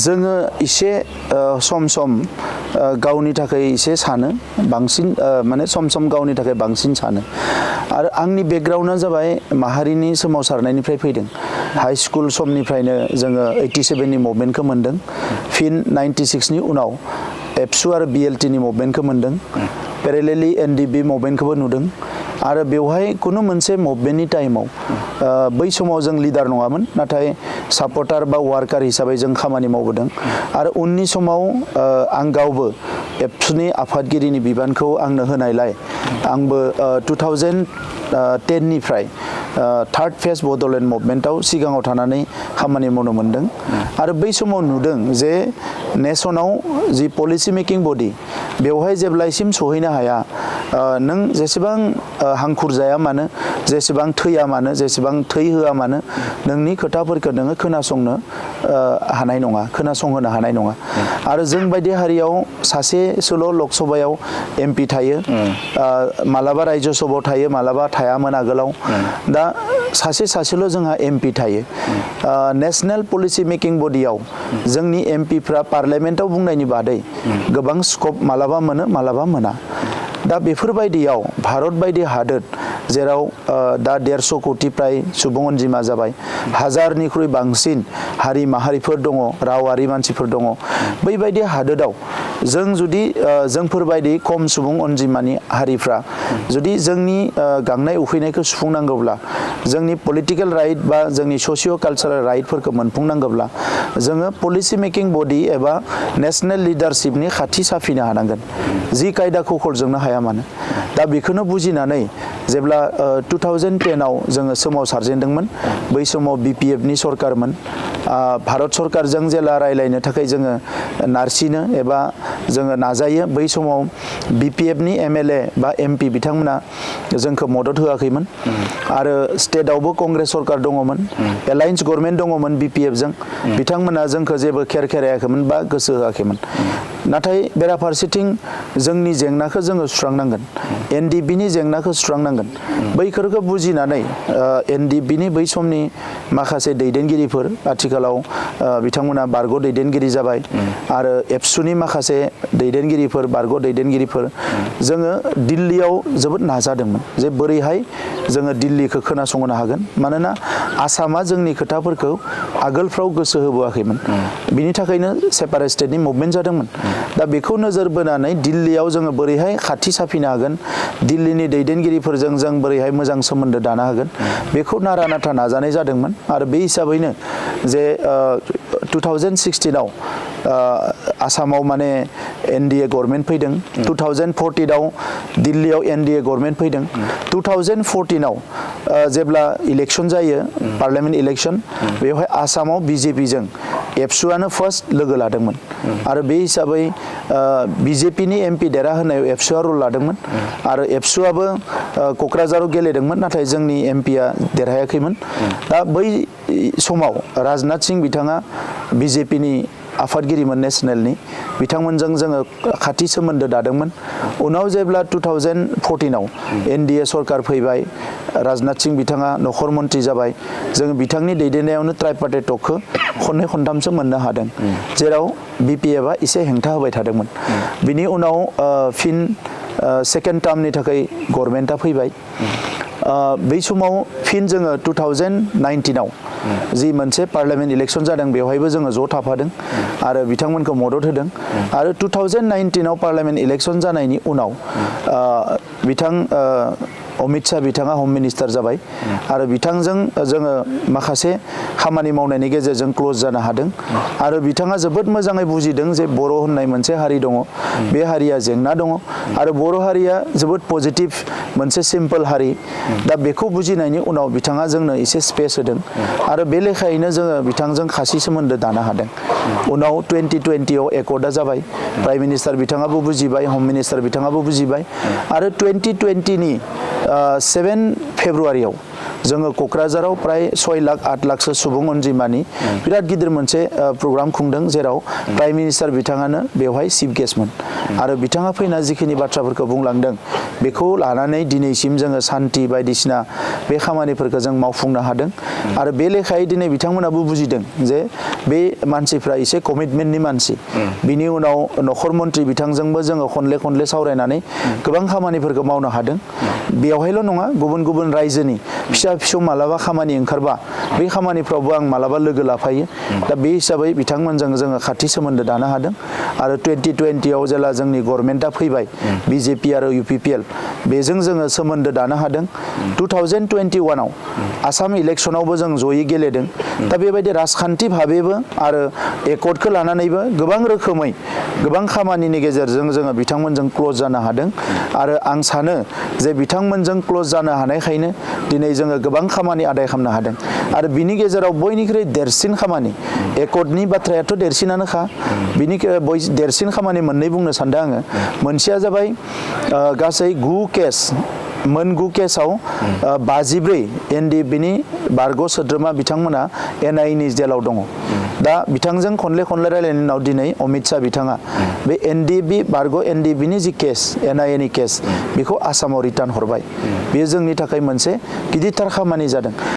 जोङो इसे सम सम गावनि थाखाय इसे सानो बांसिन माने सम सम गावनि थाखाय बांसिन सानो आरो आंनि बेकग्राउन्डआ जाबाय माहारिनि सोमावसारनायनिफ्राय फैदों हाई स्कुल समनिफ्रायनो जोङो 87 नि मुभमेन्टखौ मोन्दों फिन 96 नि उनाव एबसु आरो BLT नि मुभमेन्टखौ मोन्दों पेरेलेलि NDB मुभमेन्टखौबो नुदों आरो बेवहाय कुनु मोनसे मुभमेन्टनि टाइमाव बै समाव जों लिडार नङामोन नाथाय सापर्टार बा वार्कार हिसाबै जों खामानि मावबोदों आरो उननि समाव आं गावबो एबसुनि आफादगिरिनि बिबानखौ आंनो होनायलाय आंबो 2010 निफ्राय थार्ड फेज बड'लेण्ड मुभमेन्टआव सिगाङाव थानानै खामानि मावनो मोन्दों आरो बै समाव नुदों जे नेसनाव जि पलिसि मेकिं बडि बेवहाय जेब्लासिम सहैनो हाया नों जेसेबां हांखुर जाया मानो जेसेबां थैया मानो जेसेबां थै होआ मानो नोंनि खोथाफोरखौ नोङो खोनासंनो हानाय नङा खोनासंहोनो हानाय नङा आरो जों बायदि हारियाव सासेसोल' लकसभायाव MP थायो मालाबा रायजो सभायाव थायो मालाबा थायामोन आगोलाव दा सासेल' जोंहा MP थायो नेशनेल पलिसि मेकिं बडियाव जोंनि MPफ्रा पार्लियामेन्टआव बुंनायनि बादै गोबां स्कप मालाबा मोनो मालाबा मोना दा बेफोरबायदियाव भारत बायदि हादोर जेराव दा 150 कोटि प्राय सुबुं अनजिमा जाबाय हाजारनिख्रुइ बांसिन हारि माहारिफोर दङ रावारि मानसिफोर दङ बैबायदि हादोराव जों जुदि जोंफोरबायदि खम सुबुं अनजिमानि हारिफ्रा जुदि जोंनि गांनाय उखैनायखौ सुफुंनांगौब्ला जोंनि पलिटिकेल राइट बा जोंनि ससिय' कालचारेल राइटफोरखौ मोनफुंनांगौब्ला जोङो पलिसि मेकिं बडि एबा नेशनेल लिडारशिपनि खाथि साफिनो हानांगोन जि कायदाखौ खरजोंनो हाया मानो दा बेखौनो बुजिनानै जेब्ला 2010आव जोङो सोमावसारजेनदोंमोन बै समाव BPF नि सरकारमोन भारत सरकारजों जेला रायलायनो थाखाय जोङो नारसिनो एबा जोङो नाजायो बै समाव BPF नि MLA बा MP बिथांमोना जोंखौ मदद होआखैमोन आरो स्टेटआवबो कंग्रेस सरकार दङमोन एलायन्स गभर्नमेन्ट दङमोन BPF जों बिथांमोना जोंखौ जेबो खेरायाखैमोन बा गोसो होआखैमन नाथाय बेराफारसेथिं जोंनि जेंनाखौ जोङो सुस्रांनांगोन NDB नि जेंनाखौ सुस्रांनांगोन बैफोरखौ बुजिनानै NDB नि बै समनि माखासे दैदेनगिरिफोर आथिखालाव बिथांमोना बारग' दैदेनगिरि जाबाय आरो एबसुनि माखासे दैदेनगिरिफोर बारग' दैदेनगिरिफोर जोङो दिल्लीयाव जोबोद नाजादोंमोन जे बोरैहाय जोङो दिल्लीखौ खोनासंहोनो हागोन मानोना आसामा जोंनि खोथाफोरखौ आगोलफ्राव गोसो होबोआखैमोन बिनि थाखायनो सेपारेट स्टेटनि मुभमेन्ट जादोंमोन दा बेखौ नोजोर बोनानै दिल्लीयाव जोङो बोरैहाय खाथि साफिनो हागोन दिल्लीनि दैदेनगिरिफोरजों जों बोरैहाय मोजां सोमोन्दो दानो हागोन बेखौ नारा नाथा नाजानाय जादोंमोन आरो बे हिसाबैनो जे 2016आव आसामाव माने NDA गभर्नमेन्ट फैदों 2014आव दिल्लीयाव NDA गभर्नमेन्ट फैदों 2014आव जेब्ला इलेक्शन जायो पार्लियामेन्ट इलेक्शन बेवहाय आसामाव BJP जों एबसुआनो फार्स्ट लोगो लादोंमोन आरो बे हिसाबै BJP नि MP देरहाहोनायाव एबसुआ रल लादोंमोन आरो एबसुआबो क'क्राझाराव गेलेदोंमोन नाथाय जोंनि MPआ देरहायाखैमोन दा बै समाव राजनाथ सिंह बिथाङा BJP नि आफादगिरिमोन नेशनेलनि बिथांमोनजों जोङो खाथि सोमोन्दो दादोंमोन उनाव जेब्ला 2014आव NDA सरकार फैबाय राजनाथ सिंह बिथाङा नख'र मन्त्रि जाबाय जों बिथांनि दैदेननायावनो ट्राइपार्टाइट टकखौ खननै खनथामसो मोननो हादों जेराव BPFआ एसे हेंथा होबाय थादोंमोन बिनि उनाव फिन सेकेन्ड टार्मनि थाखाय गभर्नमेन्टआ फैबाय बै समाव फिन जोङो 2019आव जि मोनसे पार्लियामेन्ट इलेक्शन जादों बेवहायबो जोङो ज' थाफादों आरो बिथांमोनखौ मदद होदों आरो 2019आव पार्लियामेन्ट इलेक्शन जानायनि उनाव बिथां अमित शाह बिथाङा हम मिनिस्टार जाबाय आरो बिथांजों जोङो माखासे खामानि मावनायनि गेजेरजों क्लोज जानो हादों आरो बिथाङा जोबोद मोजाङै बुजिदों जे बर' होननाय मोनसे हारि दङ बे हारिया जेंना दङ आरो बर' हारिया जोबोद पजिटिभ मोनसे सिम्पोल हारि दा बेखौ बुजिनायनि उनाव बिथाङा जोंनो एसे स्पेस होदों आरो बे लेखायैनो जोङो बिथांजों खासि सोमोन्दो दानो हादों उनाव 2020आव एकर्डआ जाबाय प्राइम मिनिस्टार बिथाङाबो बुजिबाय हम मिनिस्टार बिथाङाबो बुजिबाय आरो 2020नि 7 फेब्रुवारियाव जोङो क'क्राझाराव प्राय 6 लाख 8 लाखसो सुबुं अनजिमानि बिराद गिदिर मोनसे प्रग्राम खुंदों जेराव प्राइम मिनिस्टार बिथाङानो बेवहाय चिफ गेस्टमोन आरो बिथाङा फैना जिखिनि बाथ्राफोरखौ बुंलांदों बेखौ लानानै दिनैसिम जोङो सान्थि बायदिसिना बे खामानिफोरखौ जों मावफुंनो हादों आरो बे लेखायै दिनै बिथांमोनाबो बुजिदों जे बे मानसिफ्रा एसे कमिटमेन्टनि मानसि बिनि उनाव नख'र मन्थ्रि बिथांजोंबो जोङो खनले सावरायनानै गोबां खामानिफोरखौ मावनो हादों बेवहायल' नङा गुबुन गुबुन रायजोनि फिसा फिसौ मालाबा खामानि ओंखारबा बे खामानिफ्रावबो आं मालाबा लोगो लाफायो दा बे हिसाबै बिथांमोनजों जोङो खाथि सोमोन्दो दानो हादों आरो 2020आव जेला जोंनि गभर्नमेन्टआ फैबाय बिजेपि आरो UPPL बेजों जोङो सोमोन्दो दानो हादों 2021आव आसाम इलेक्सनावबो जों जयै गेलेदों दा बेबायदि राजखान्थि भाबेबो आरो एकर्डखौ लानानैबो गोबां रोखोमै गोबां खामानिनि गेजेरजों जोङो बिथांमोनजों क्ल'ज जानो हादों आरो आं सानो जे बिथांमोनजों क्ल'ज जानो हानायखायनो दिनै जोङो गोबां खामानि आदाय खालामनो हादों आरो बिनि गेजेराव बयनिख्रुइ देरसिन खामानि एकर्डनि बाथ्रायाथ' देरसिनानोखा बिनि देरसिन खामानि मोननै बुंनो सानदों आङो मोनसेया जाबाय गासै 9 केस मोन 9 केसाव 54 NDBनि बारग' सोद्रोमा बिथांमोना NIAनि जेलाव दङ दा बिथांजों खनले रायलायनायनि उनाव दिनै अमित शाह बिथाङा बे बारग' NDBनि जि केस NIAनि केस बेखौ आसामाव रिटार्न हरबाय बेयो जोंनि थाखाय मोनसे गिदिरथार खामानि जादों।